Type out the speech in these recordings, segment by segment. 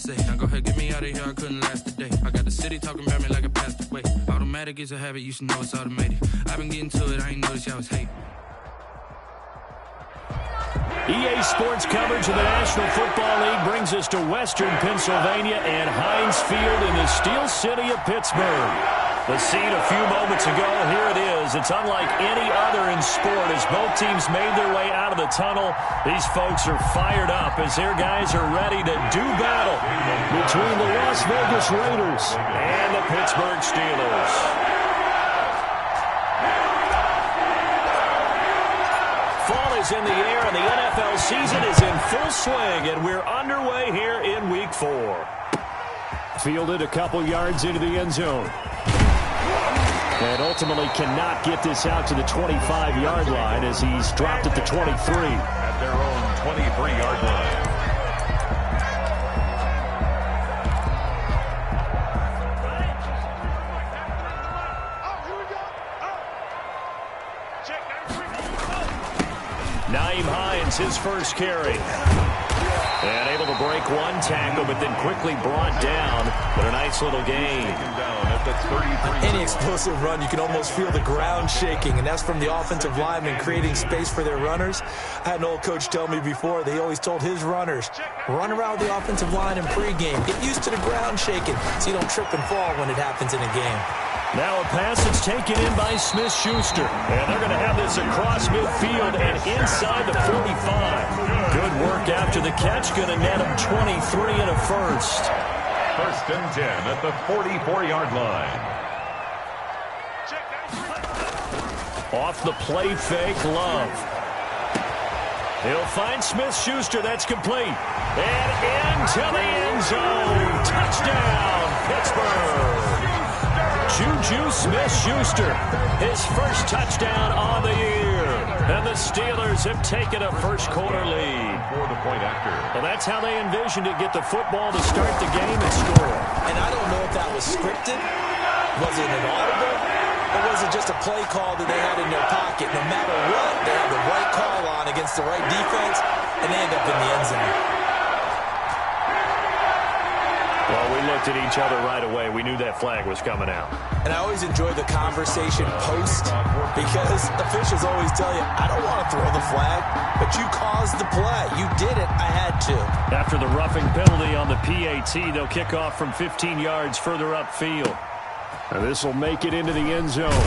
say. Now go ahead, get me out of here, I couldn't last a day. I got the city talking about me like a passed away. Automatic is a habit, you should know it's automated. I've been getting to it, I ain't noticed y'all was hating. EA Sports coverage of the National Football League brings us to Western Pennsylvania and Heinz Field in the Steel City of Pittsburgh. The scene a few moments ago, here it is. It's unlike any other in sport as both teams made their way out of the tunnel. These folks are fired up as their guys are ready to do battle between the Las Vegas Raiders and the Pittsburgh Steelers. Fall is in the air and the NFL season is in full swing, and we're underway here in Week 4. Fielded a couple yards into the end zone. And ultimately cannot get this out to the 25-yard line as he's dropped at the 23. At their own 23-yard line. His first carry. And able to break one tackle, but then quickly brought down. But a nice little gain. Any explosive run, you can almost feel the ground shaking, and that's from the offensive linemen creating space for their runners. I had an old coach tell me before, they always told his runners, run around the offensive line in pregame. Get used to the ground shaking so you don't trip and fall when it happens in a game. Now a pass that's taken in by Smith-Schuster. And they're going to have this across midfield and inside the 45. Good work after the catch. Going to net him 23 and a first. First and 10 at the 44-yard line. Off the play fake, Love. He'll find Smith-Schuster. That's complete. And into the end zone. Touchdown, Pittsburgh. Juju Smith-Schuster, his first touchdown on the year. And the Steelers have taken a first-quarter lead. For the point after. Well, that's how they envisioned it, get the football to start the game and score. And I don't know if that was scripted. Was it an audible? Or was it just a play call that they had in their pocket? No matter what, they had the right call on against the right defense, and they end up in the end zone. Well, we looked at each other right away. We knew that flag was coming out. And I always enjoy the conversation post because officials always tell you, I don't want to throw the flag, but you caused the play. You did it. I had to. After the roughing penalty on the PAT, they'll kick off from 15 yards further upfield. And this will make it into the end zone.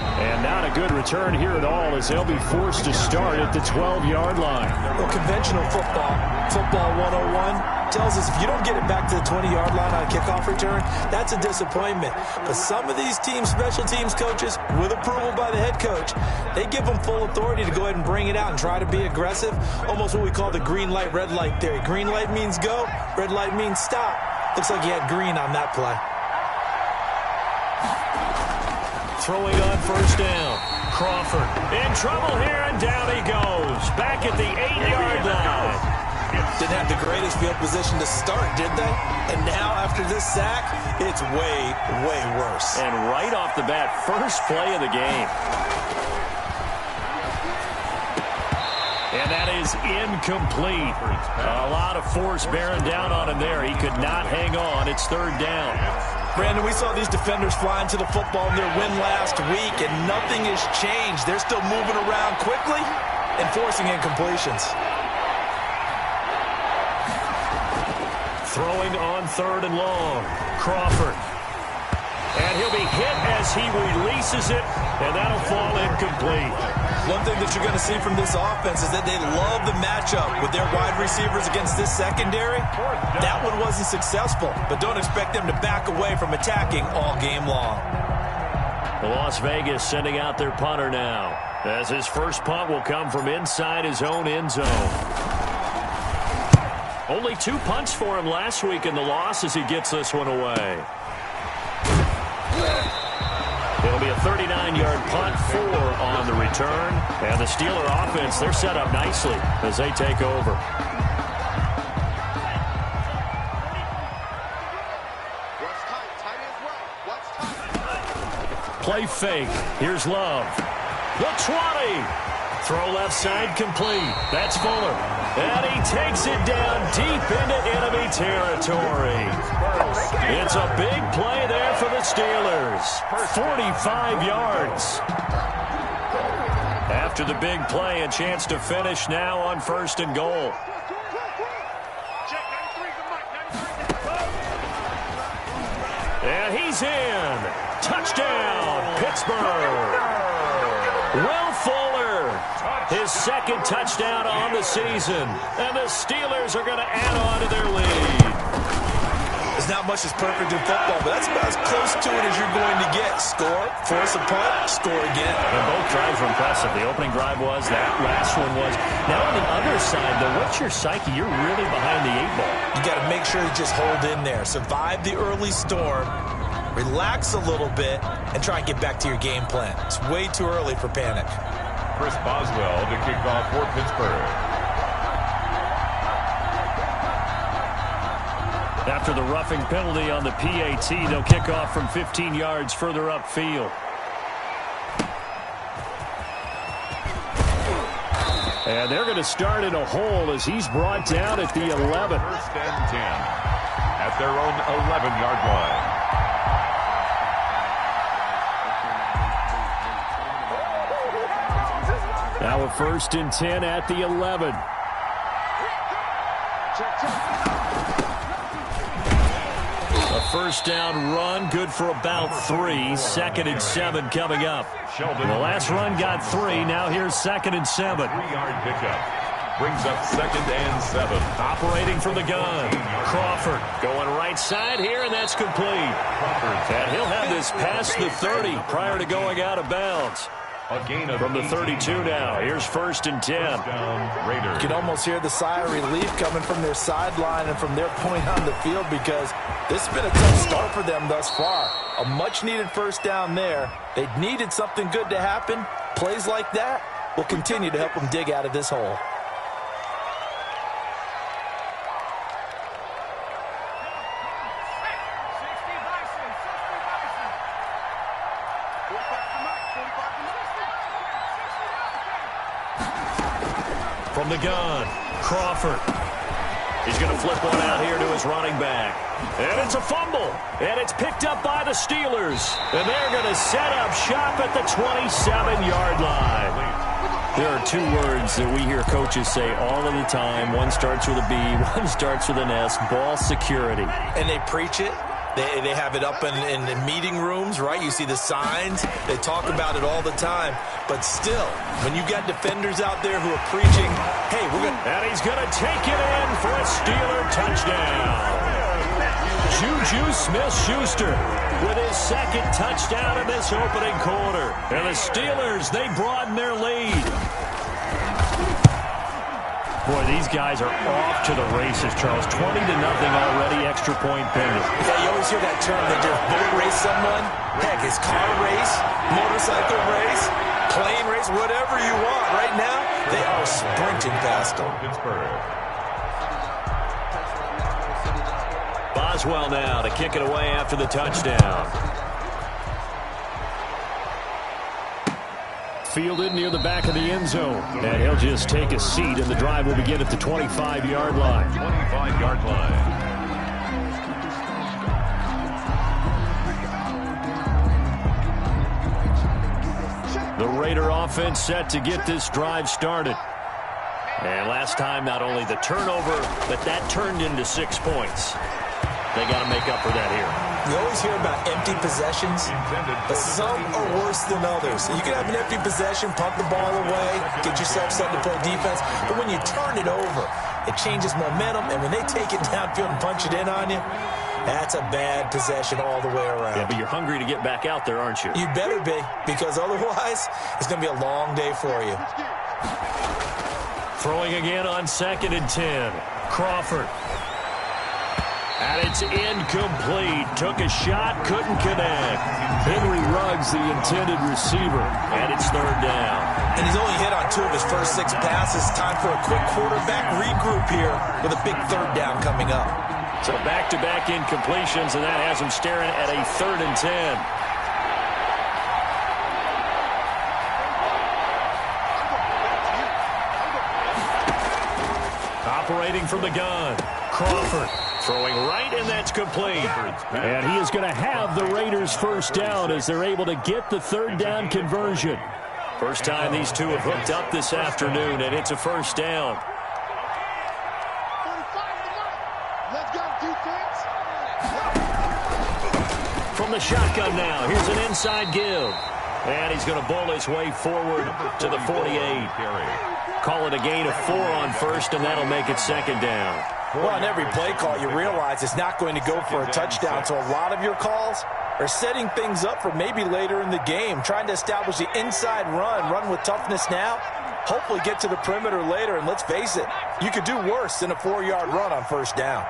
And not a good return here at all as they'll be forced to start at the 12-yard line. Well, conventional football 101, tells us if you don't get it back to the 20-yard line on a kickoff return, that's a disappointment. But some of these teams, special teams coaches, with approval by the head coach, they give them full authority to go ahead and bring it out and try to be aggressive. Almost what we call the green light, red light theory. Green light means go, red light means stop. Looks like he had green on that play. Throwing on first down. Crawford in trouble here, and down he goes. Back at the 8-yard line. Didn't have the greatest field position to start, did they? And now, after this sack, it's way, way worse. And right off the bat, first play of the game. And that is incomplete. A lot of force bearing down on him there. He could not hang on. It's third down. Brandon, we saw these defenders flying to the football in their win last week, and nothing has changed. They're still moving around quickly and forcing incompletions. Throwing on third and long. Crawford. And he'll be hit as he releases it, and that'll fall incomplete. One thing that you're going to see from this offense is that they love the matchup with their wide receivers against this secondary. That one wasn't successful, but don't expect them to back away from attacking all game long. Las Vegas sending out their punter now, as his first punt will come from inside his own end zone. Only 2 punts for him last week in the loss as he gets this one away. It'll be a 39-yard punt, 4 on the return. And the Steeler offense, they're set up nicely as they take over. Play fake. Here's Love. The 20. Throw left side complete. That's Fuller. And he takes it down deep into enemy territory. It's a big play there for the Steelers. 45 yards. After the big play, a chance to finish now on 1st and goal. And he's in. Touchdown, Pittsburgh. Will Fuller, his 2nd touchdown on the season. And the Steelers are going to add on to their lead. There's not much that's perfect in football, but that's about as close to it as you're going to get. Score, force a punt, score again. And both drives were impressive. The opening drive was, that last one was. Now on the other side, though, what's your psyche? You're really behind the 8-ball. You got to make sure you just hold in there. Survive the early storm, relax a little bit, and try and get back to your game plan. It's way too early for panic. Chris Boswell to kick off for Pittsburgh. After the roughing penalty on the PAT, they'll kick off from 15 yards further upfield. And they're going to start in a hole as he's brought down at the 11. 1st and 10 at their own 11-yard line. Now a 1st and 10 at the 11. A 1st down run, good for about 3. 2nd and 7 coming up. The last run got 3. Now here's 2nd and 7. 3-yard pickup. Brings up 2nd and 7. Operating from the gun. Crawford going right side here, and that's complete. And he'll have this past the 30 prior to going out of bounds. From the 32 now. Here's 1st and 10. You can almost hear the sigh of relief coming from their sideline and from their point on the field because this has been a tough start for them thus far. A much-needed 1st down there. They needed something good to happen. Plays like that will continue to help them dig out of this hole. From the gun, Crawford. He's going to flip one out here to his running back. And it's a fumble. And it's picked up by the Steelers. And they're going to set up shop at the 27-yard line. There are 2 words that we hear coaches say all of the time. One starts with a B, one starts with an S. Ball security. And they preach it. They have it up in meeting rooms, right? You see the signs. They talk about it all the time. But still, when you got defenders out there who are preaching, hey, we're going to... And he's going to take it in for a Steeler touchdown. Juju Smith-Schuster with his 2nd touchdown in this opening quarter. And the Steelers, they broaden their lead. Boy, these guys are off to the races, Charles. 20-0 already, extra point pending. Yeah, you always hear that term that just boat race someone. Heck, it's car race, motorcycle race, plane race, whatever you want. Right now, they are sprinting past them. Boswell now to kick it away after the touchdown. Fielded near the back of the end zone. And he'll just take a seat, and the drive will begin at the 25-yard line. 25-yard line. The Raider offense set to get this drive started. And last time, not only the turnover, but that turned into 6 points. They got to make up for that here. You always hear about empty possessions, but some are worse than others. You can have an empty possession, punt the ball away, get yourself set to play defense, but when you turn it over, it changes momentum, and when they take it downfield and punch it in on you, that's a bad possession all the way around. Yeah, but you're hungry to get back out there, aren't you? You better be, because otherwise, it's going to be a long day for you. Throwing again on 2nd and 10. Crawford. And it's incomplete. Took a shot, couldn't connect. Henry Ruggs, the intended receiver. And it's 3rd down. And he's only hit on 2 of his first 6 passes. Time for a quick quarterback regroup here with a big 3rd down coming up. So back-to-back incompletions, and that has him staring at a 3rd and 10. Operating from the gun. Crawford throwing right, and that's complete. And he is going to have the Raiders first down as they're able to get the third down conversion. First time these two have hooked up this afternoon, and it's a first down. From the shotgun now, here's an inside give. And he's going to bowl his way forward to the 48. Call it a gain of 4 on first, and that'll make it second down. Well, on every play call, you realize it's not going to go for a touchdown, so a lot of your calls are setting things up for maybe later in the game, trying to establish the inside run with toughness now, hopefully get to the perimeter later, and let's face it, you could do worse than a 4-yard run on first down.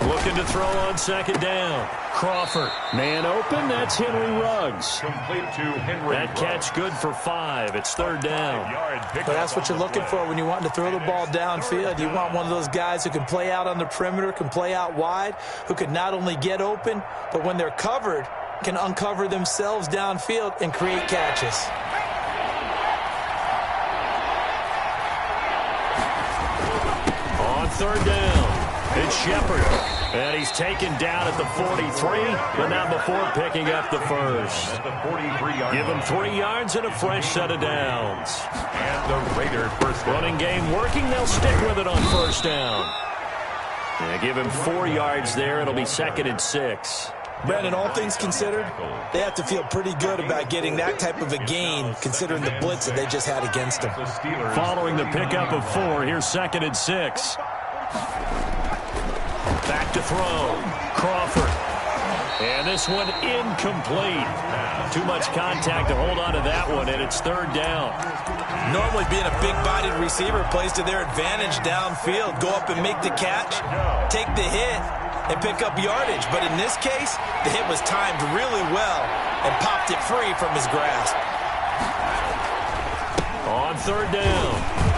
Looking to throw on second down. Crawford. Man open. That's Henry Ruggs. Complete to Henry That catch good for 5. It's third down. But that's what you're looking for when you want to throw the ball downfield. You want one of those guys who can play out on the perimeter, can play out wide, who can not only get open, but when they're covered, can uncover themselves downfield and create catches. On third down, it's Shepard. And he's taken down at the 43, but not before picking up the first. At the 43-yard Give him 3 yards and a fresh set of downs. And the Raiders first down. Running game working. They'll stick with it on first down. Yeah, give him 4 yards there. It'll be 2nd and 6. Brandon, all things considered, they have to feel pretty good about getting that type of a gain, considering the blitz that they just had against them. Following the pickup of 4, here's 2nd and 6. Back to throw. Crawford. And this one incomplete. Too much contact to hold on to that one, and it's third down. Normally being a big-bodied receiver plays to their advantage downfield. Go up and make the catch, take the hit, and pick up yardage. But in this case, the hit was timed really well and popped it free from his grasp. On third down,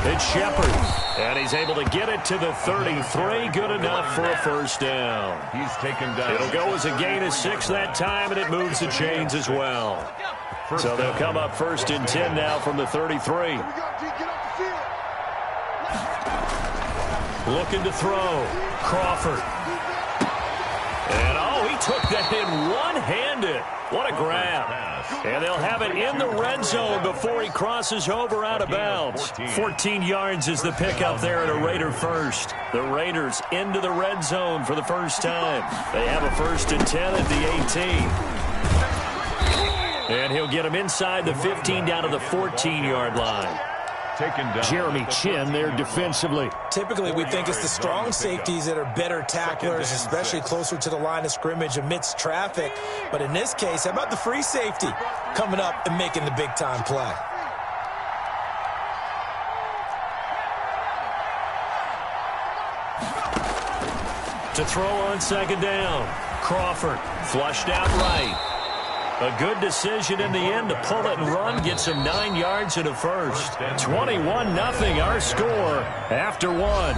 it's Shepard. And he's able to get it to the 33. Good enough for a first down. He's taken down. It'll go as a gain of 6 that time, and it moves the chains as well. So they'll come up 1st and 10 now from the 33. Looking to throw. Crawford. And, he took that in one-handed. What a grab. And they'll have it in the red zone before he crosses over out of bounds. 14 yards is the pickup there at a Raider first. The Raiders into the red zone for the first time. They have a 1st and 10 at the 18. And he'll get him inside the 15 down to the 14-yard line. Jeremy Chin there defensively. Typically, we think it's the strong safeties that are better tacklers, especially closer to the line of scrimmage amidst traffic. But in this case, how about the free safety coming up and making the big-time play? To throw on second down. Crawford flushed out right. A good decision in the end to pull it and run. Gets him 9 yards and a first. 21-0 our score after 1.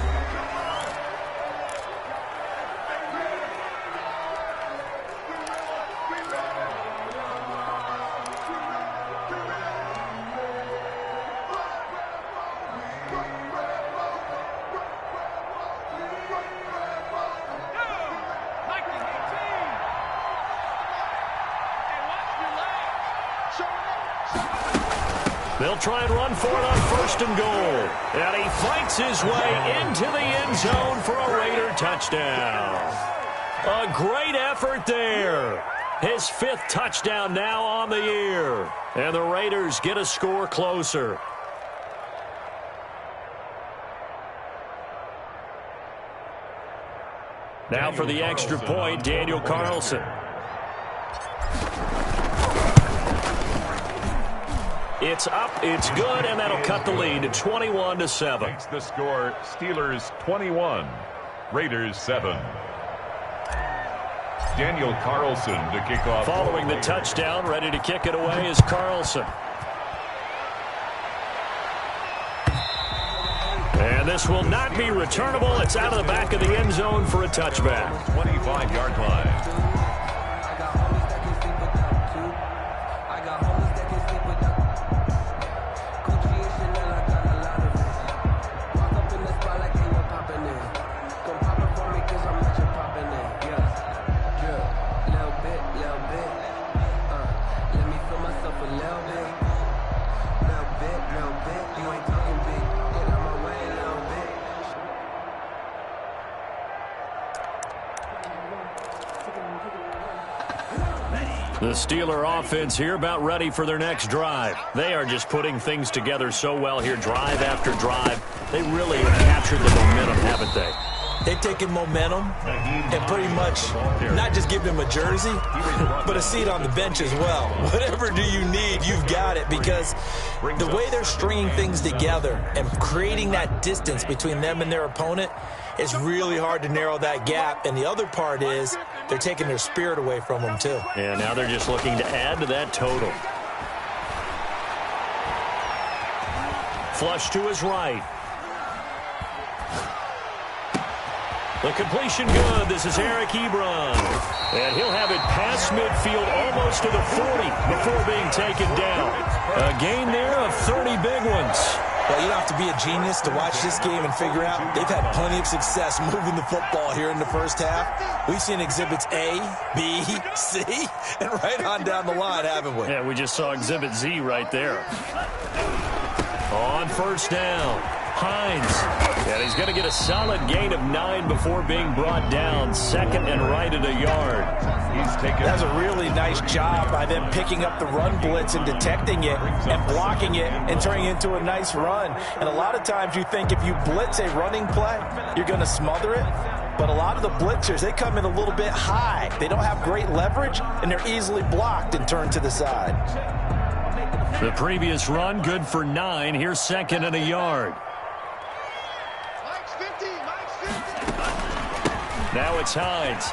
They'll try and run for it on 1st and goal. And he fights his way into the end zone for a Raider touchdown. A great effort there. His 5th touchdown now on the year. And the Raiders get a score closer. Now for the extra point, Daniel Carlson. It's up, it's good, and that'll cut the lead to 21-7. Makes the score Steelers 21, Raiders 7. Daniel Carlson to kick off. Following the touchdown, ready to kick it away is Carlson. And this will not be returnable. It's out of the back of the end zone for a touchback. 25-yard line. The Steeler offense here about ready for their next drive. They are just putting things together so well here, drive after drive. They really have captured the momentum, haven't they? They've taken momentum and pretty much not just give him a jersey, but a seat on the bench as well. Whatever do you need, you've got it, because the way they're stringing things together and creating that distance between them and their opponent, it's really hard to narrow that gap. And the other part is they're taking their spirit away from them, too. And now they're just looking to add to that total. Flush to his right. The completion good. This is Eric Ebron. And he'll have it past midfield almost to the 40 before being taken down. A gain there of 30 big ones. Well, you don't have to be a genius to watch this game and figure out they've had plenty of success moving the football here in the first half. We've seen exhibits A, B, C, and right on down the line, haven't we? Yeah, we just saw exhibit Z right there. On first down, Hines. And he's going to get a solid gain of 9 before being brought down. Second and right at a yard. That's a really nice job by them picking up the run blitz and detecting it and blocking it and turning it into a nice run. And a lot of times you think if you blitz a running play, you're going to smother it. But a lot of the blitzers, they come in a little bit high. They don't have great leverage, and they're easily blocked and turned to the side. The previous run, good for 9. Here's second and a yard. Now it's Hines.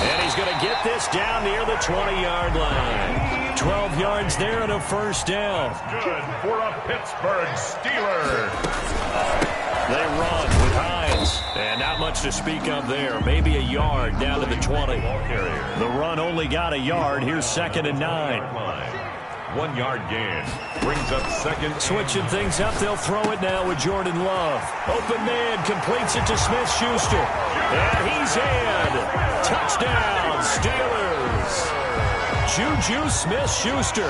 And he's going to get this down near the 20-yard line. 12 yards there and a first down. Good for a Pittsburgh Steeler. They run with Hines. And not much to speak of there. Maybe a yard down to the 20. The run only got a yard. Here's second and 9. 1 yard gain. Brings up second. Switching things up, they'll throw it now with Jordan Love. Open man, completes it to Smith-Schuster. And he's in. Touchdown, Steelers. Juju Smith-Schuster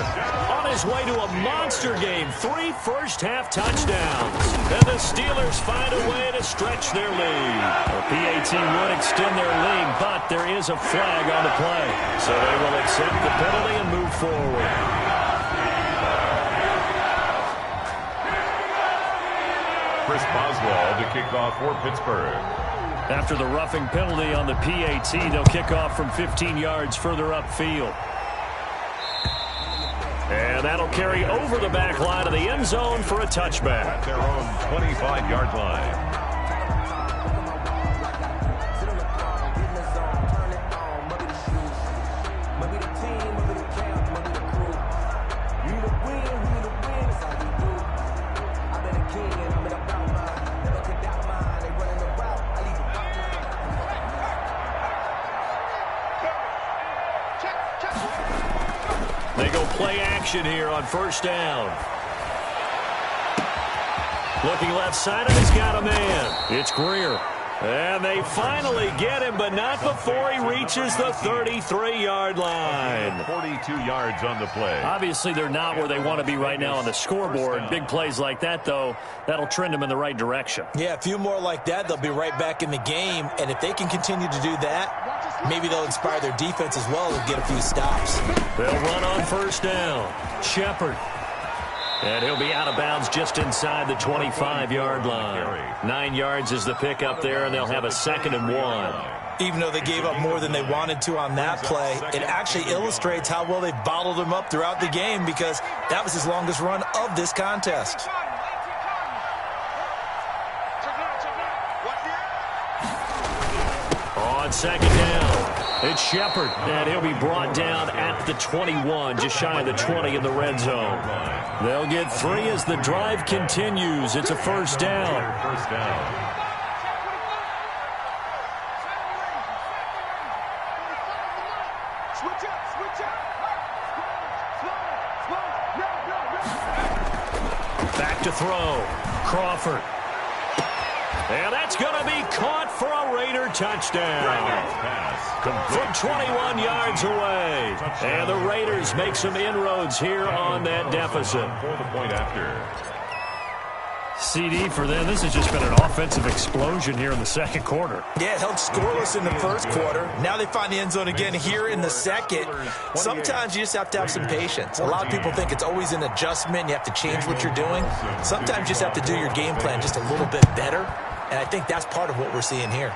on his way to a monster game. 3 first-half touchdowns. And the Steelers find a way to stretch their lead. The PAT would extend their lead, but there is a flag on the play. So they will accept the penalty and move forward. Chris Boswell to kick off for Pittsburgh. After the roughing penalty on the PAT, they'll kick off from 15 yards further upfield. And that'll carry over the back line of the end zone for a touchback. At their own 25-yard line. They go play action here on first down. Looking left side, and he's got a man. It's Greer. And they finally get him, but not before he reaches the 33-yard line. 42 yards on the play. Obviously, they're not where they want to be right now on the scoreboard. Big plays like that, though, that'll trend them in the right direction. Yeah, a few more like that, they'll be right back in the game. And if they can continue to do that, maybe they'll inspire their defense as well and get a few stops. They'll run on first down. Shepard. And he'll be out of bounds just inside the 25-yard line. 9 yards is the pickup there, and they'll have a second and 1. Even though they gave up more than they wanted to on that play, it actually illustrates how well they bottled him up throughout the game, because that was his longest run of this contest. On second down, it's Shepard, and he'll be brought down at the 21, just shy of the 20 in the red zone. They'll get 3 as the drive continues. It's a first down. Back to throw. Crawford. And that's going to be caught for a Raider touchdown. From 21 yards away. And the Raiders make some inroads here on that deficit. For the point after. CD for them. This has just been an offensive explosion here in the second quarter. Yeah, held scoreless in the first quarter. Now they find the end zone again here in the second. Sometimes you just have to have some patience. A lot of people think it's always an adjustment. You have to change what you're doing. Sometimes you just have to do your game plan just a little bit better. And I think that's part of what we're seeing here.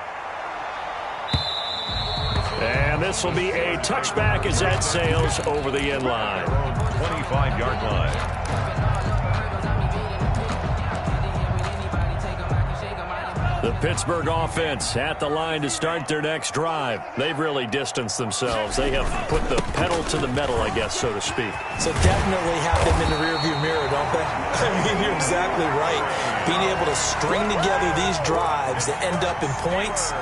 And this will be a touchback as that sails over the end line. 25-yard line. The Pittsburgh offense at the line to start their next drive. They've really distanced themselves. They have put the pedal to the metal, I guess, so to speak. So definitely have them in the rearview mirror, don't they? I mean, you're exactly right. Being able to string together these drives that end up in points,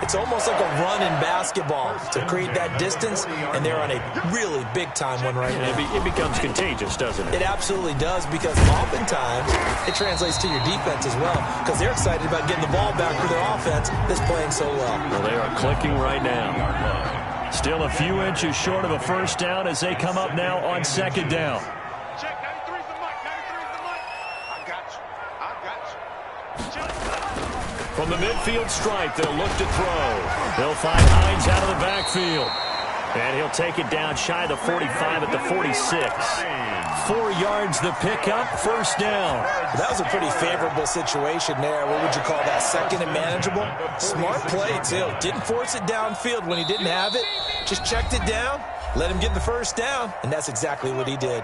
it's almost like a run in basketball to create that distance, and they're on a really big-time one right now. It becomes contagious, doesn't it? It absolutely does, because oftentimes it translates to your defense as well, because they're excited about getting the ball back for their offense that's playing so well. Well, they are clicking right now. Still a few inches short of a first down as they come up now on second down. From the midfield stripe, they'll look to throw. They'll find Hines out of the backfield. And he'll take it down shy of the 45 at the 46. 4 yards the pickup, first down. That was a pretty favorable situation there. What would you call that, second and manageable? Smart play, too. Didn't force it downfield when he didn't have it. Just checked it down, let him get the first down, and that's exactly what he did.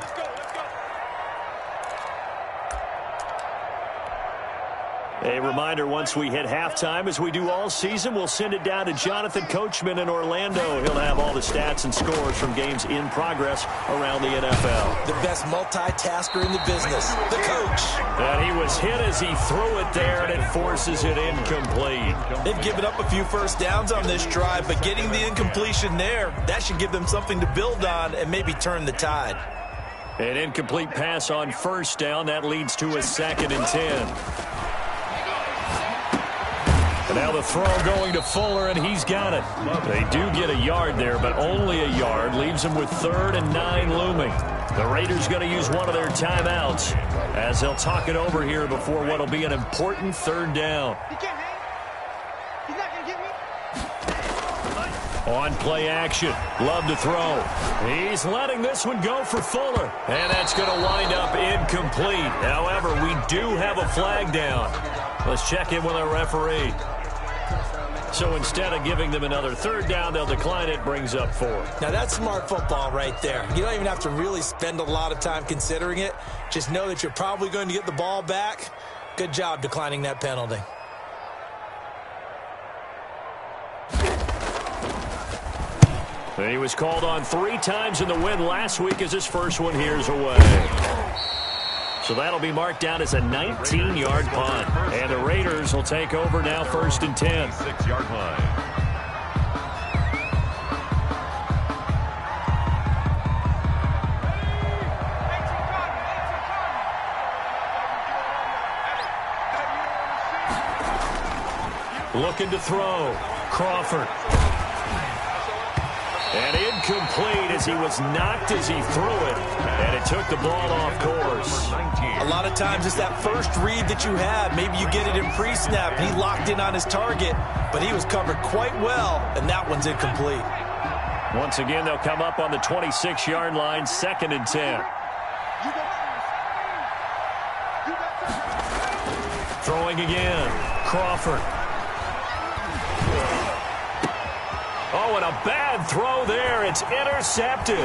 A reminder, once we hit halftime, as we do all season, we'll send it down to Jonathan Coachman in Orlando. He'll have all the stats and scores from games in progress around the NFL. The best multitasker in the business, the coach. And he was hit as he threw it there, and it forces it incomplete. They've given up a few first downs on this drive, but getting the incompletion there, that should give them something to build on and maybe turn the tide. An incomplete pass on first down. That leads to a 2nd and 10. Now the throw going to Fuller, and he's got it. They do get a yard there, but only a yard. Leaves them with 3rd and 9 looming. The Raiders going to use one of their timeouts as they'll talk it over here before what will be an important 3rd down. On play action. Love to throw. He's letting this one go for Fuller. And that's going to wind up incomplete. However, we do have a flag down. Let's check in with our referee. So instead of giving them another 3rd down, they'll decline it, brings up 4. Now that's smart football right there. You don't even have to really spend a lot of time considering it. Just know that you're probably going to get the ball back. Good job declining that penalty. He was called on 3 times in the win last week as his first one here's away. So that'll be marked down as a 19-yard punt. And the Raiders will take over now, 1st and 10. 6-yard line. Looking to throw. Crawford. And incomplete as he was knocked as he threw it. And it took the ball off course. A lot of times it's that first read that you have. Maybe you get it in pre-snap. He locked in on his target, but he was covered quite well, and that one's incomplete. Once again, they'll come up on the 26-yard line, 2nd and 10. Throwing again. Crawford. Oh, and a bad throw there. It's intercepted.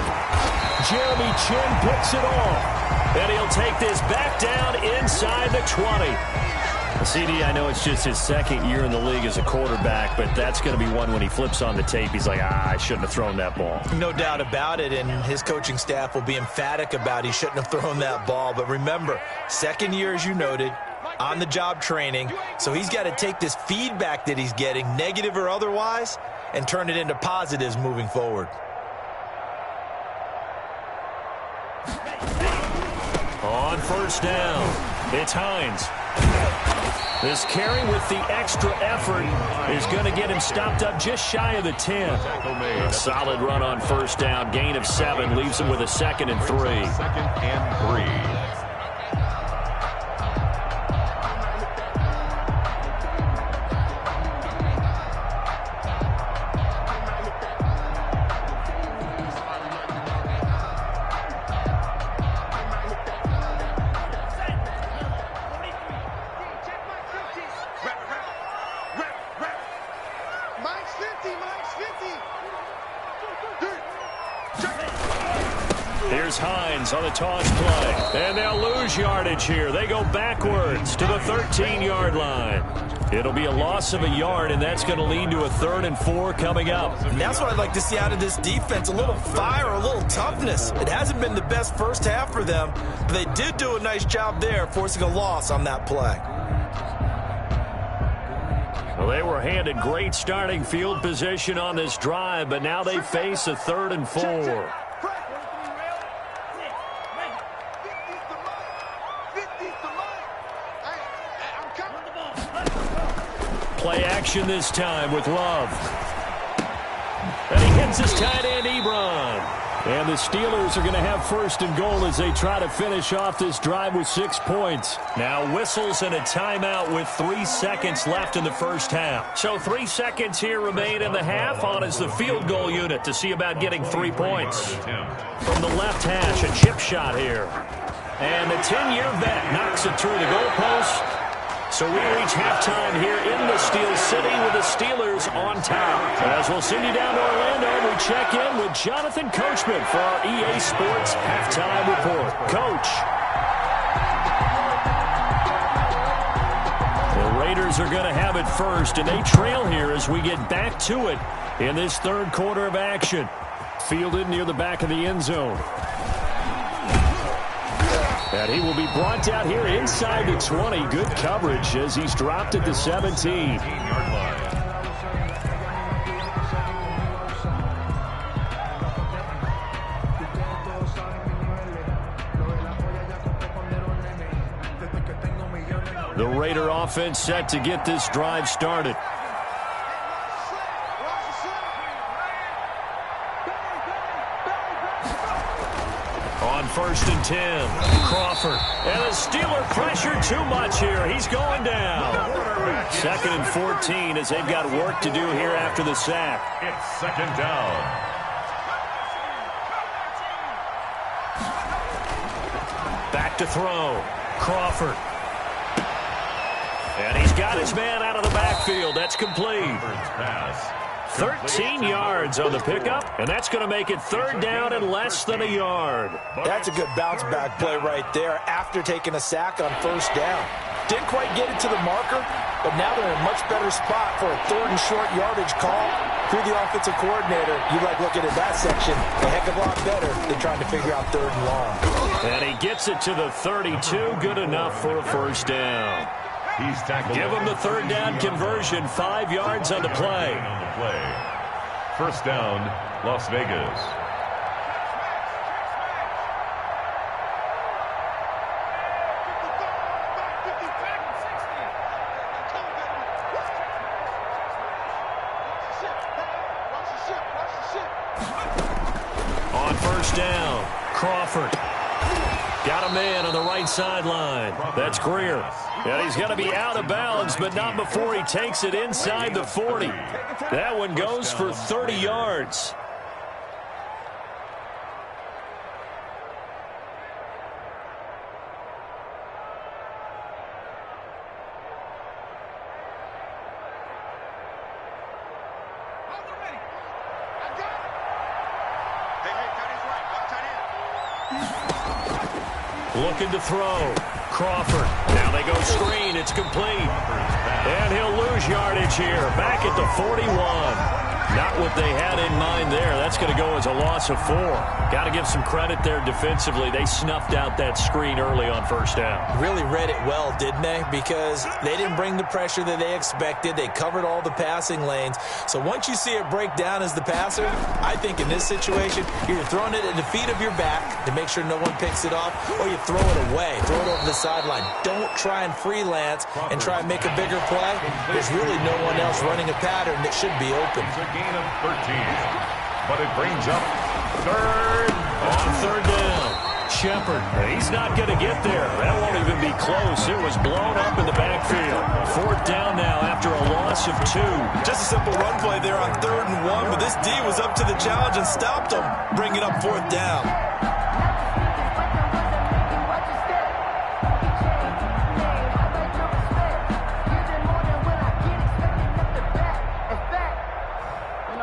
Jeremy Chin picks it off. And he'll take this back down inside the 20. CD, I know it's just his 2nd year in the league as a quarterback, but that's going to be one when he flips on the tape. He's like, I shouldn't have thrown that ball. No doubt about it, and his coaching staff will be emphatic about he shouldn't have thrown that ball. But remember, 2nd year, as you noted, on-the-job training, so he's got to take this feedback that he's getting, negative or otherwise, and turn it into positives moving forward. On first down, it's Hines. This carry with the extra effort is going to get him stopped up just shy of the 10. A solid run on first down, gain of 7, leaves him with a 2nd and 3. 2nd and 3. Here's Hines on the toss play. And they'll lose yardage here. They go backwards to the 13-yard line. It'll be a loss of a yard, and that's going to lead to a 3rd and 4 coming up. And that's what I'd like to see out of this defense, a little fire, a little toughness. It hasn't been the best first half for them, but they did do a nice job there, forcing a loss on that play. Well, they were handed great starting field position on this drive, but now they face a 3rd and 4. Play action this time with Love. And he hits his tight end, Ebron. And the Steelers are going to have 1st and goal as they try to finish off this drive with 6 points. Now whistles and a timeout with 3 seconds left in the first half. So 3 seconds here remain in the half. On is the field goal unit to see about getting 3 points. From the left hash, a chip shot here. And the 10-year vet knocks it through the goalpost. So we reach halftime here in the Steel City with the Steelers on top. As we'll send you down to Orlando, we check in with Jonathan Coachman for our EA Sports Halftime Report. Coach. The Raiders are going to have it first, and they trail here as we get back to it in this 3rd quarter of action. Fielded near the back of the end zone. And he will be brought down here inside the 20. Good coverage as he's dropped at the 17. The Raider offense set to get this drive started. On 1st and 10, Crawford. And the Steeler pressure too much here. He's going down. 2nd and 14 as they've got work to do here after the sack. It's 2nd down. Back to throw. Crawford. And he's got his man out of the backfield. That's complete. Pass. 13 yards on the pickup, and that's going to make it 3rd down and less than a yard. That's a good bounce-back play right there after taking a sack on 1st down. Didn't quite get it to the marker, but now they're in a much better spot for a 3rd and short yardage call. Through the offensive coordinator, you like looking at that section a heck of a lot better than trying to figure out 3rd and long. And he gets it to the 32, good enough for a 1st down. He's tackled. Give him the 3rd down conversion, 5 yards on the play. 1st down, Las Vegas. On 1st down, Crawford. Got a man on the right sideline. That's Greer. And he's going to be out of bounds, but not before he takes it inside the 40. That one goes for 30 yards. Looking to throw. Crawford. Now they go screen. It's complete. And he'll lose yardage here. Back at the 41. Not what they had in mind there. That's going to go as a loss of 4. Got to give some credit there defensively. They snuffed out that screen early on 1st down. Really read it well, didn't they? Because they didn't bring the pressure that they expected. They covered all the passing lanes. So once you see it break down as the passer, I think in this situation, you're throwing it at the feet of your back to make sure no one picks it off, or you throw it away, throw it over the sideline. Don't try and freelance and try and make a bigger play. There's really no one else running a pattern that should be open. Gain of 13, but it brings up 3rd. On 3rd down, Shepard. He's not going to get there. That won't even be close. It was blown up in the backfield. 4th down now after a loss of 2. Just a simple run play there on 3rd and 1, but this D was up to the challenge and stopped him, bringing up 4th down.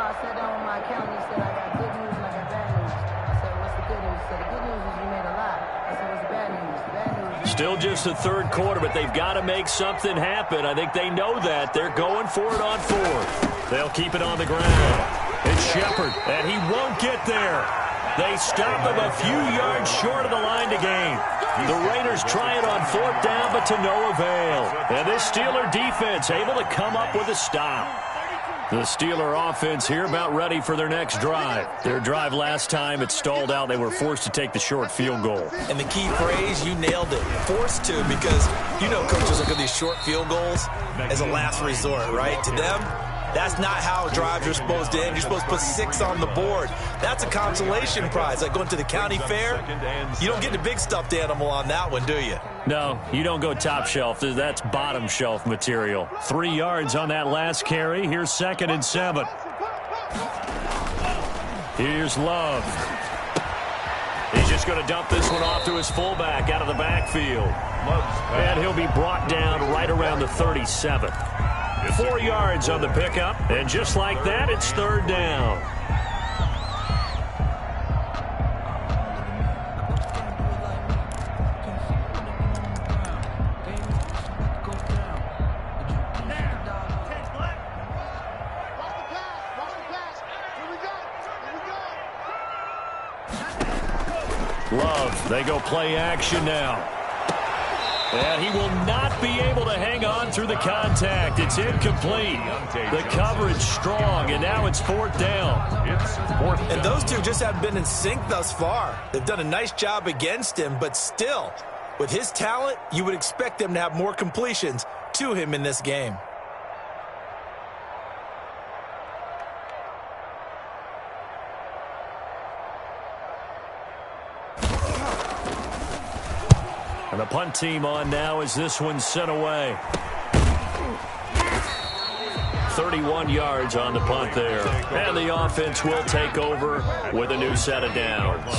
I sat down with my accountant. He said, I got good news and I got bad news. I said, what's the good news? He said, the good news still just the third quarter, but they've got to make something happen. I think they know that. They're going for it on fourth. They'll keep it on the ground. It's Shepard, and he won't get there. They stop him a few yards short of the line to gain. The Raiders try it on fourth down, but to no avail. And this Steeler defense able to come up with a stop. The Steeler offense here about ready for their next drive. Their drive last time, it stalled out. They were forced to take the short field goal. And the key phrase, you nailed it. Forced to, because you know coaches look at these short field goals as a last resort, right? To them, that's not how drives are supposed to end. You're supposed to put 6 on the board. That's a consolation prize. Like going to the county fair, you don't get the big stuffed animal on that one, do you? No, you don't go top shelf. That's bottom shelf material. 3 yards on that last carry. Here's 2nd and 7. Here's Love. He's just going to dump this one off to his fullback out of the backfield. And he'll be brought down right around the 37. 4 yards on the pickup, and just like that, it's 3rd down. Love, they go play action now. And he will not be able to hang on through the contact. It's incomplete. The coverage strong, and now it's 4th down. And those two just haven't been in sync thus far. They've done a nice job against him, but still, with his talent, you would expect them to have more completions to him in this game. And the punt team on now as this one's sent away. 31 yards on the punt there. And the offense will take over with a new set of downs.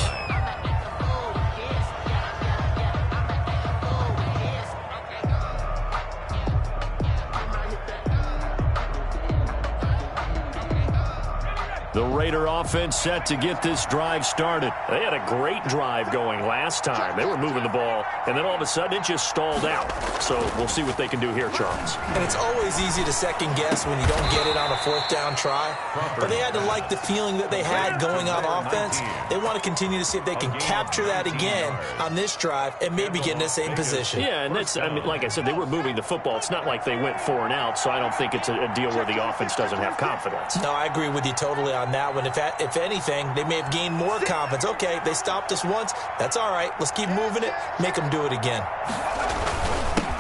The Raider offense set to get this drive started. They had a great drive going last time. They were moving the ball, and then all of a sudden it just stalled out. So we'll see what they can do here, Charles. And it's always easy to second guess when you don't get it on a 4th down try. But they had to like the feeling that they had going on offense. They want to continue to see if they can capture that again on this drive and maybe get in the same position. Yeah, and that's, I mean, like I said, they were moving the football. It's not like they went 4 and out, so I don't think it's a deal where the offense doesn't have confidence. No, I agree with you totally on that one. If anything, they may have gained more confidence. Okay, they stopped us once. That's all right. Let's keep moving it. Make them do it again.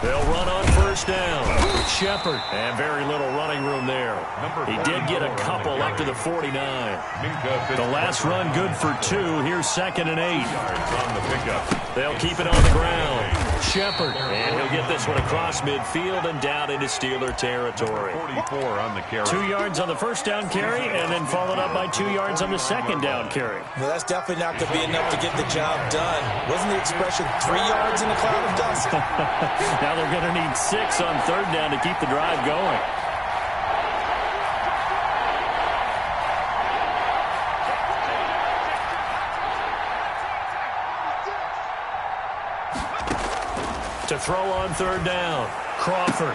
They'll run on 1st down. Shepard, and very little running room there. He did get a couple up to the 49. The last run good for 2. Here's 2nd and 8. They'll keep it on the ground. Shepard, and he'll get this one across midfield and down into Steeler territory. 44 on the carry. 2 yards on the 1st down carry, and then followed up by 2 yards on the 2nd down carry. Well, that's definitely not going to be enough to get the job done. Wasn't the expression 3 yards in a cloud of dust? Now they're going to need 6 on 3rd down to keep the drive going. To throw on 3rd down, Crawford.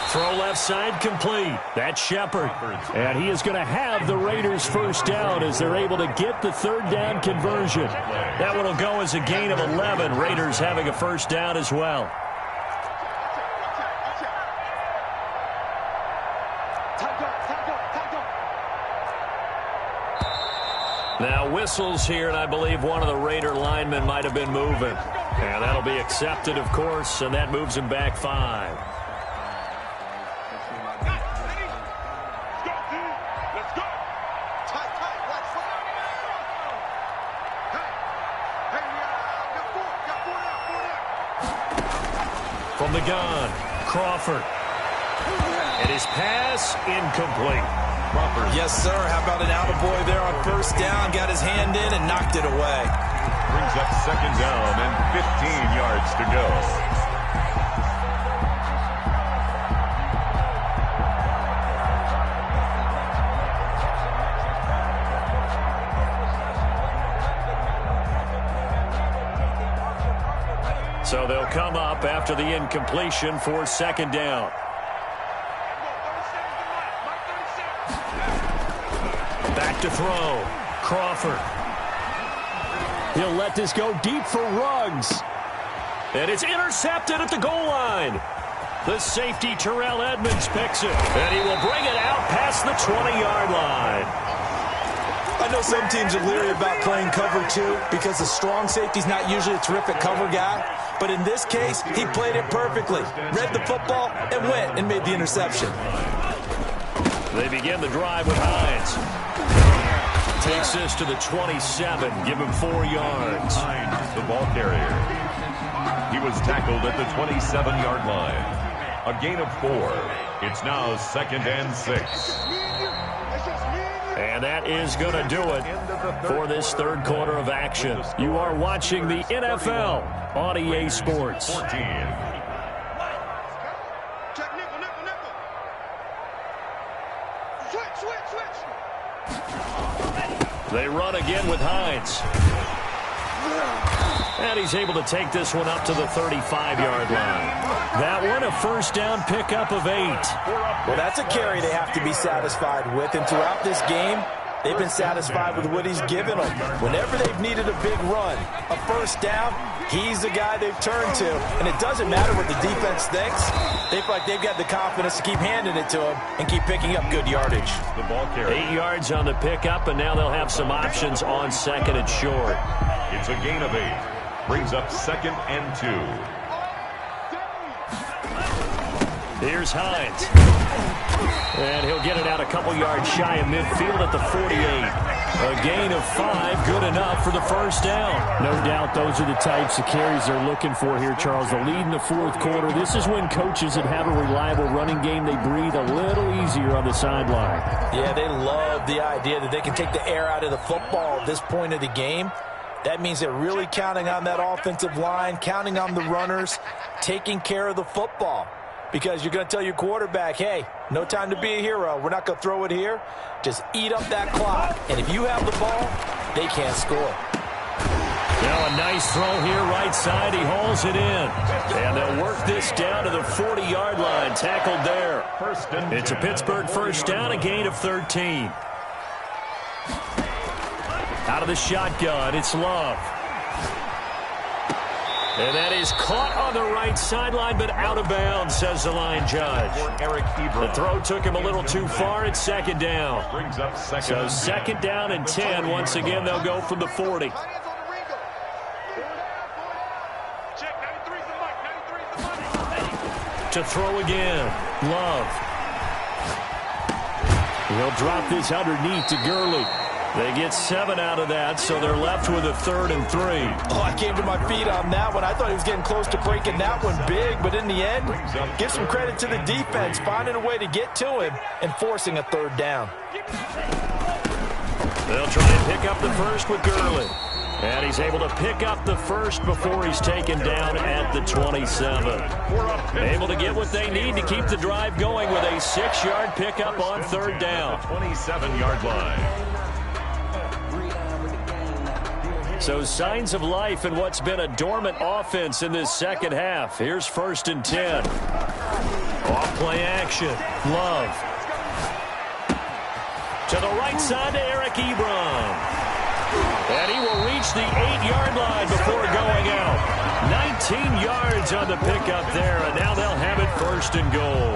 Throw left side complete. That's Shepard. And he is going to have the Raiders' 1st down as they're able to get the 3rd down conversion. That one will go as a gain of 11. Raiders having a 1st down as well. Now whistles here, and I believe one of the Raider linemen might have been moving. And that'll be accepted, of course, and that moves him back 5. From the gun, Crawford. And his pass incomplete. Yes, sir. How about an attaboy there on 1st down? Got his hand in and knocked it away. Brings up 2nd down and 15 yards to go. So they'll come up after the incompletion for second down. Back to throw. Crawford. He'll let this go deep for Ruggs. And it's intercepted at the goal line. The safety, Terrell Edmonds, picks it. And he will bring it out past the 20-yard line. I know some teams are leery about playing cover 2 because the strong safety's not usually a terrific cover guy. But in this case, he played it perfectly. Read the football and went and made the interception. They begin the drive with Hines. Takes this to the 27. Give him 4 yards. Hines, the ball carrier. He was tackled at the 27-yard line. A gain of 4. It's now 2nd and 6. And that is going to do it for this third quarter of action. You are watching the NFL on EA Sports. 14. They run again with Hines. And he's able to take this one up to the 35-yard line. That one, a first down pickup of 8. Well, that's a carry they have to be satisfied with. And throughout this game, they've been satisfied with what he's given them. Whenever they've needed a big run, a first down, he's the guy they've turned to. And it doesn't matter what the defense thinks. They feel like they've got the confidence to keep handing it to him and keep picking up good yardage. The ball carrier. 8 yards on the pickup, and now they'll have some options on second and short. It's a gain of 8. Brings up 2nd and 2. Here's Hines. And he'll get it out a couple yards shy of midfield at the 48. A gain of 5, good enough for the first down. No doubt those are the types of carries they're looking for here, Charles. The lead in the fourth quarter. This is when coaches that have a reliable running game, they breathe a little easier on the sideline. Yeah, they love the idea that they can take the air out of the football at this point of the game. That means they're really counting on that offensive line, counting on the runners, taking care of the football. Because you're going to tell your quarterback, hey, no time to be a hero. We're not going to throw it here. Just eat up that clock. And if you have the ball, they can't score. Now a nice throw here, right side. He hauls it in. And they'll work this down to the 40-yard line. Tackled there. It's a Pittsburgh first down, a gain of 13. Out of the shotgun, it's Love. And that is caught on the right sideline, but out of bounds, says the line judge. The throw took him a little too far. It's second down. So second down and 10. Once again, they'll go from the 40. To throw again, Love. He'll drop this underneath to Gurley. They get 7 out of that, so they're left with a 3rd and 3. Oh, I came to my feet on that one. I thought he was getting close to breaking that one big, but in the end, give some credit to the defense, finding a way to get to him and forcing a 3rd down. They'll try and pick up the first with Gurley. And he's able to pick up the first before he's taken down at the 27. Able to get what they need to keep the drive going with a 6-yard pickup on 3rd down. 27-yard line. So signs of life in what's been a dormant offense in this second half. Here's 1st and 10. Off play action. Love. To the right side to Eric Ebron. And he will reach the 8-yard line before going out. 19 yards on the pickup there, and now they'll have it 1st and goal.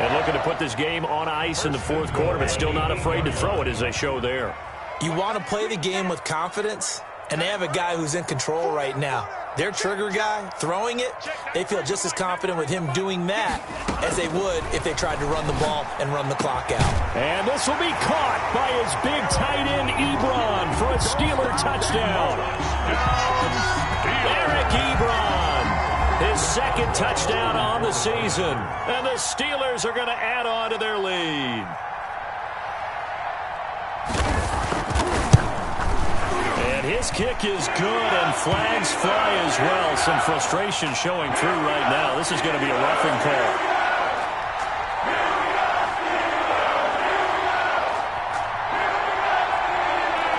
And looking to put this game on ice in the fourth quarter, but still not afraid to throw it as they show there. You want to play the game with confidence? And they have a guy who's in control right now. Their trigger guy, throwing it, they feel just as confident with him doing that as they would if they tried to run the ball and run the clock out. And this will be caught by his big tight end, Ebron, for a Steeler touchdown. Eric Ebron, his 2nd touchdown on the season. And the Steelers are going to add on to their lead. His kick is good, and flags fly as well. Some frustration showing through right now. This is going to be a roughing call.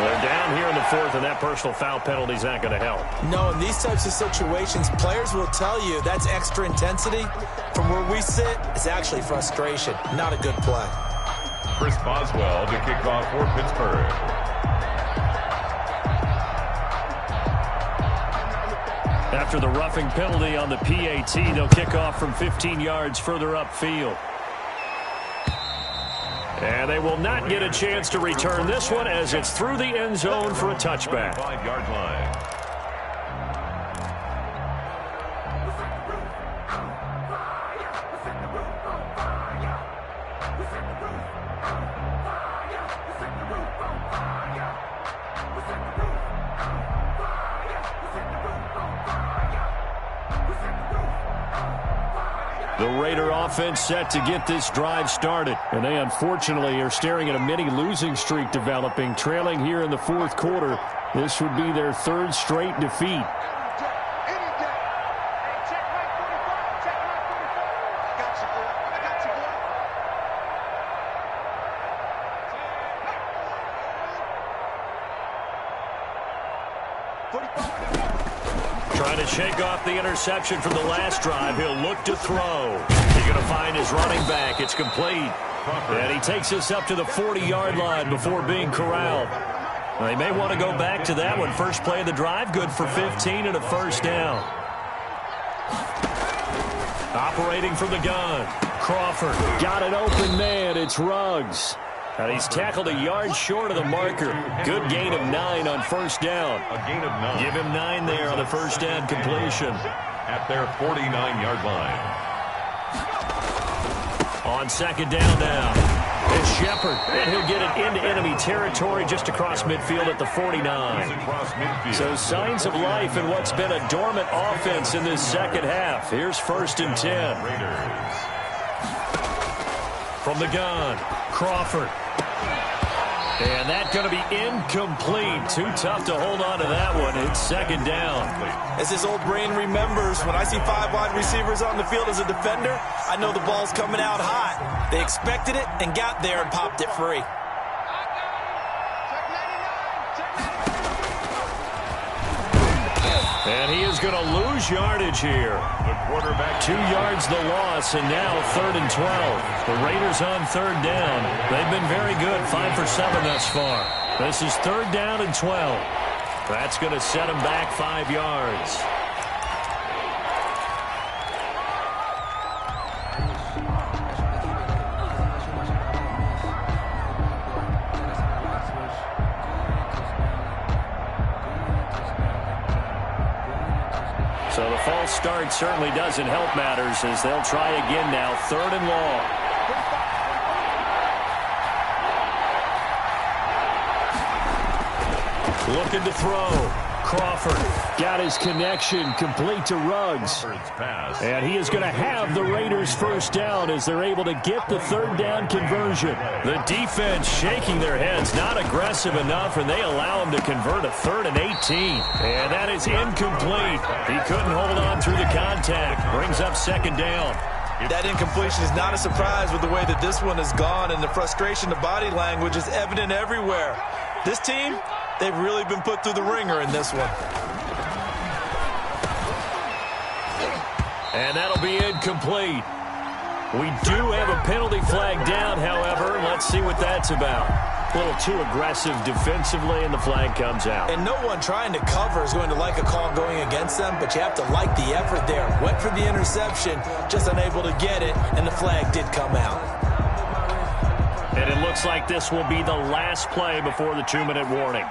They're down here in the fourth, and that personal foul penalty is not going to help. No, in these types of situations, players will tell you that's extra intensity. From where we sit, it's actually frustration. Not a good play. Chris Boswell to kick off for Pittsburgh. After the roughing penalty on the PAT, they'll kick off from 15 yards further upfield. And they will not get a chance to return this one as it's through the end zone for a touchback. 5-yard line. The Raider offense set to get this drive started. And they unfortunately are staring at a mini losing streak developing, trailing here in the fourth quarter. This would be their third straight defeat. Trying to shake off the interception from the last drive. He'll look to throw. He's going to find his running back. It's complete. And he takes us up to the 40-yard line before being corralled. Now, they may want to go back to that one. First play of the drive, good for 15 and a first down. Operating from the gun, Crawford. Got an open man. It's Ruggs. And he's tackled a yard short of the marker. Good gain of 9 on first down. A gain of 9. Give him 9 there on the first down completion. At their 49-yard line. On second down now. It's Shepard. And he'll get it into enemy territory just across midfield at the 49. Across midfield. So signs of life in what's been a dormant offense in this second half. Here's first and 10. Raiders. From the gun, Crawford. And that's going to be incomplete. Too tough to hold on to that one. It's second down. As his old brain remembers, when I see 5 wide receivers on the field as a defender, I know the ball's coming out hot. They expected it and got there and popped it free. And he is going to lose yardage here. The quarterback. 2 yards the loss, and now third and 12. The Raiders on third down. They've been very good, 5 for 7 thus far. This is third down and 12. That's going to set them back 5 yards. So the false start certainly doesn't help matters as they'll try again now, third and long. Looking to throw. Crawford got his connection complete to Ruggs. And he is going to have the Raiders first down as they're able to get the third down conversion. The defense shaking their heads, not aggressive enough, and they allow him to convert a third and 18. And that is incomplete. He couldn't hold on through the contact. Brings up second down. That incompletion is not a surprise with the way that this one has gone, and the frustration, the body language is evident everywhere. This team, they've really been put through the ringer in this one. And that'll be incomplete. We do have a penalty flag down, however. Let's see what that's about. A little too aggressive defensively, and the flag comes out. And no one trying to cover is going to like a call going against them, but you have to like the effort there. Went for the interception, just unable to get it, and the flag did come out. And it looks like this will be the last play before the 2-minute warning.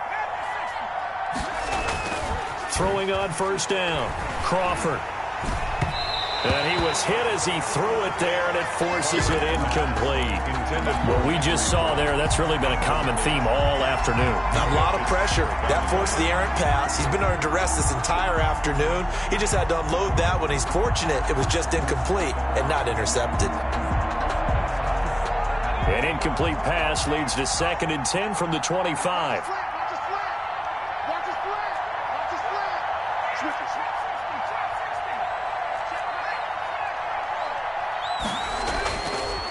Throwing on first down, Crawford. And he was hit as he threw it there, and it forces it incomplete. What we just saw there, that's really been a common theme all afternoon. A lot of pressure. That forced the errant pass. He's been under duress this entire afternoon. He just had to unload that one. He's fortunate it was just incomplete and not intercepted. An incomplete pass leads to second and 10 from the 25.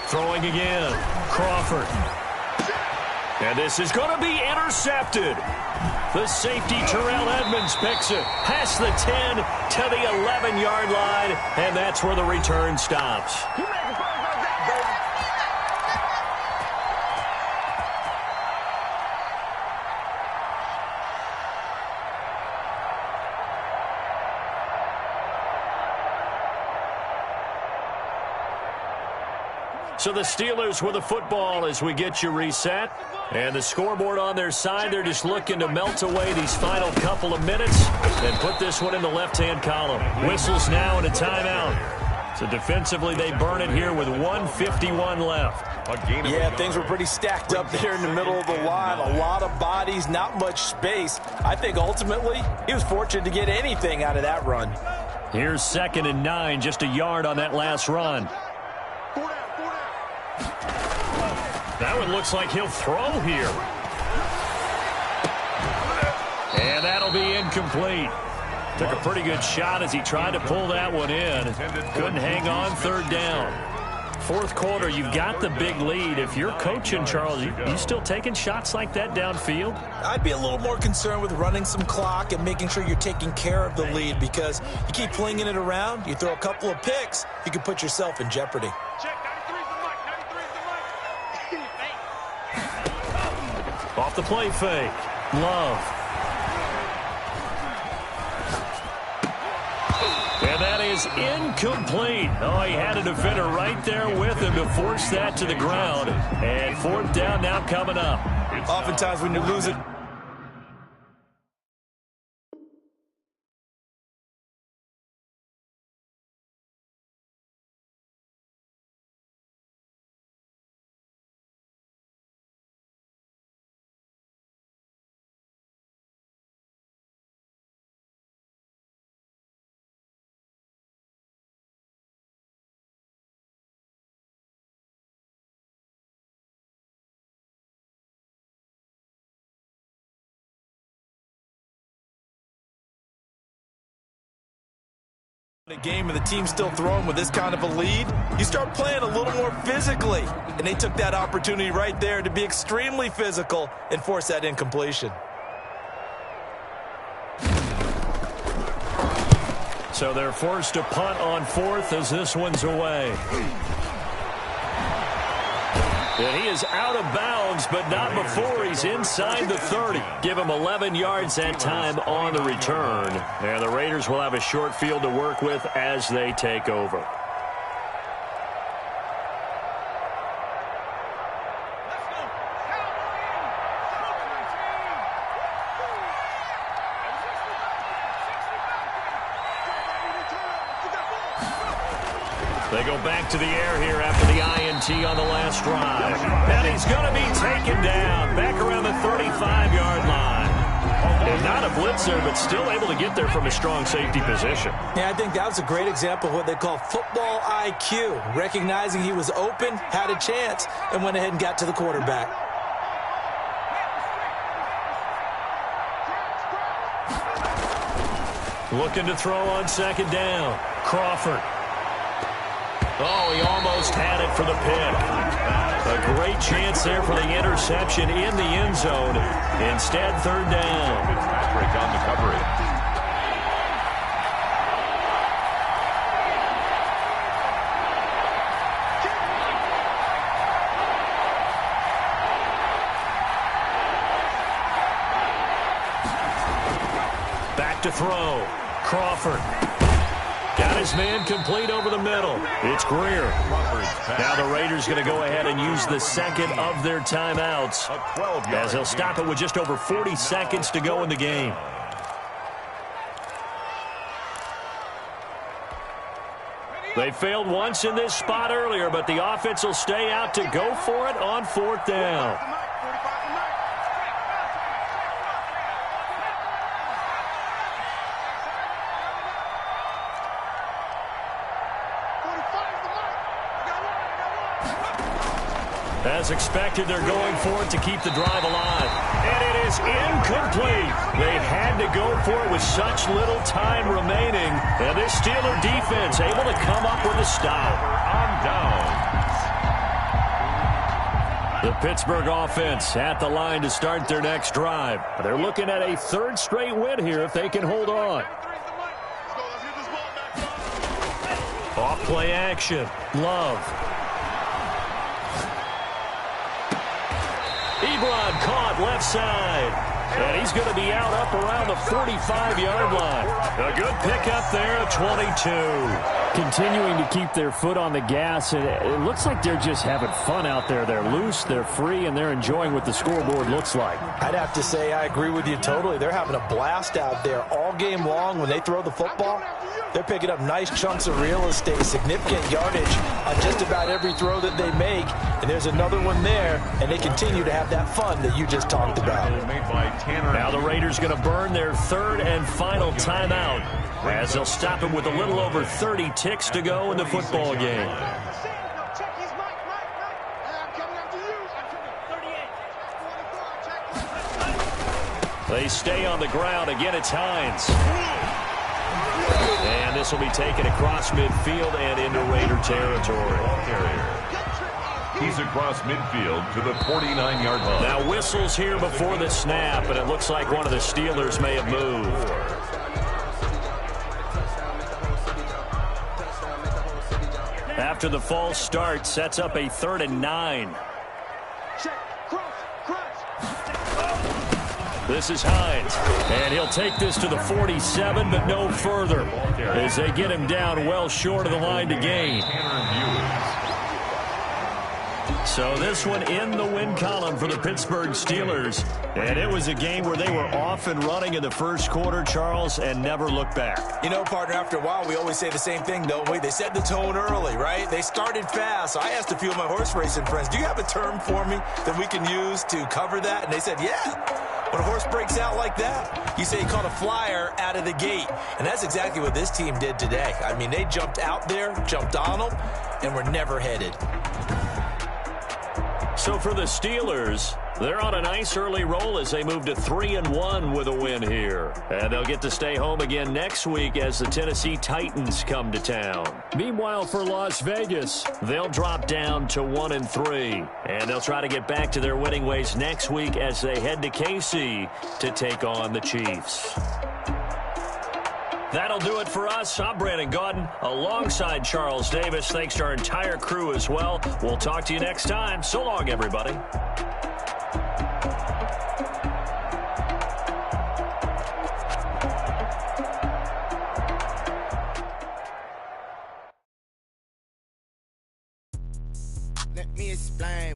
Throwing again, Crawford. And this is going to be intercepted. The safety, Terrell Edmonds, picks it past the 10 to the 11-yard line, and that's where the return stops. So the Steelers with the football as we get you reset. And the scoreboard on their side, they're just looking to melt away these final couple of minutes and put this one in the left-hand column. Whistles now and a timeout. So defensively, they burn it here with 1:51 left. Yeah, things were pretty stacked up there in the middle of the line. A lot of bodies, not much space. I think ultimately he was fortunate to get anything out of that run. Here's 2nd and 9, just a yard on that last run. That one looks like he'll throw here. And that'll be incomplete. Took a pretty good shot as he tried to pull that one in. Couldn't hang on, 3rd down. 4th quarter, you've got the big lead. If you're coaching, Charles, you still taking shots like that downfield? I'd be a little more concerned with running some clock and making sure you're taking care of the lead, because you keep flinging it around, you throw a couple of picks, you can put yourself in jeopardy. Off the play fake. Love. And that is incomplete. Oh, he had a defender right there with him to force that to the ground. And 4th down now coming up. Oftentimes when you lose it, a game and the team's still throwing with this kind of a lead, you start playing a little more physically. And they took that opportunity right there to be extremely physical and force that incompletion. So they're forced to punt on 4th as this one's away. And he is out of bounds, but not before he's inside the 30. Give him 11 yards that time on the return. And the Raiders will have a short field to work with as they take over. They go back to the air here after the INT on the last drive. And he's going to be taken down back around the 35-yard line. And not a blitzer, but still able to get there from a strong safety position. Yeah, I think that was a great example of what they call football IQ. Recognizing he was open, had a chance, and went ahead and got to the quarterback. Looking to throw on 2nd down. Crawford. Oh, he almost had it for the pick. A great chance there for the interception in the end zone. Instead, 3rd down. Fitzpatrick on the coverage. Back to throw. Crawford. Got his man complete over the middle. It's Greer. Now the Raiders going to go ahead and use the 2nd of their timeouts, as they'll stop it with just over 40 seconds to go in the game. They failed once in this spot earlier, but the offense will stay out to go for it on 4th down. As expected, they're going for it to keep the drive alive. And it is incomplete. They had to go for it with such little time remaining. And this Steeler defense able to come up with a stop. On down. The Pittsburgh offense at the line to start their next drive. They're looking at a third straight win here if they can hold on. Off play action. Love. Ebron caught left side. And he's going to be out up around the 45-yard line. A good pickup there at 22. Continuing to keep their foot on the gas, and it looks like they're just having fun out there. They're loose, they're free, and they're enjoying what the scoreboard looks like. I'd have to say I agree with you totally. They're having a blast out there all game long when they throw the football. They're picking up nice chunks of real estate, significant yardage on just about every throw that they make. And there's another one there, and they continue to have that fun that you just talked about. Now the Raiders going to burn their third and final timeout as they'll stop it with a little over 30 ticks to go in the football game. They stay on the ground. Again, it's Hines. And this will be taken across midfield and into Raider territory. He's across midfield to the 49-yard line. Now whistles here before the snap, and it looks like one of the Steelers may have moved. After the false start, sets up a 3rd and 9. This is Hines, and he'll take this to the 47, but no further, as they get him down well short of the line to gain. So this one in the win column for the Pittsburgh Steelers. And it was a game where they were off and running in the first quarter, Charles, and never looked back. You know, partner, after a while, we always say the same thing, don't we? They set the tone early, right? They started fast. So I asked a few of my horse racing friends, do you have a term for me that we can use to cover that? And they said, yeah. When a horse breaks out like that, you say he caught a flyer out of the gate. And that's exactly what this team did today. I mean, they jumped out there, jumped on them, and were never headed. So for the Steelers, they're on a nice early roll as they move to 3-1 with a win here. And they'll get to stay home again next week as the Tennessee Titans come to town. Meanwhile, for Las Vegas, they'll drop down to 1-3. And they'll try to get back to their winning ways next week as they head to KC to take on the Chiefs. That'll do it for us. I'm Brandon Gaudin alongside Charles Davis. Thanks to our entire crew as well. We'll talk to you next time. So long, everybody. Let me explain.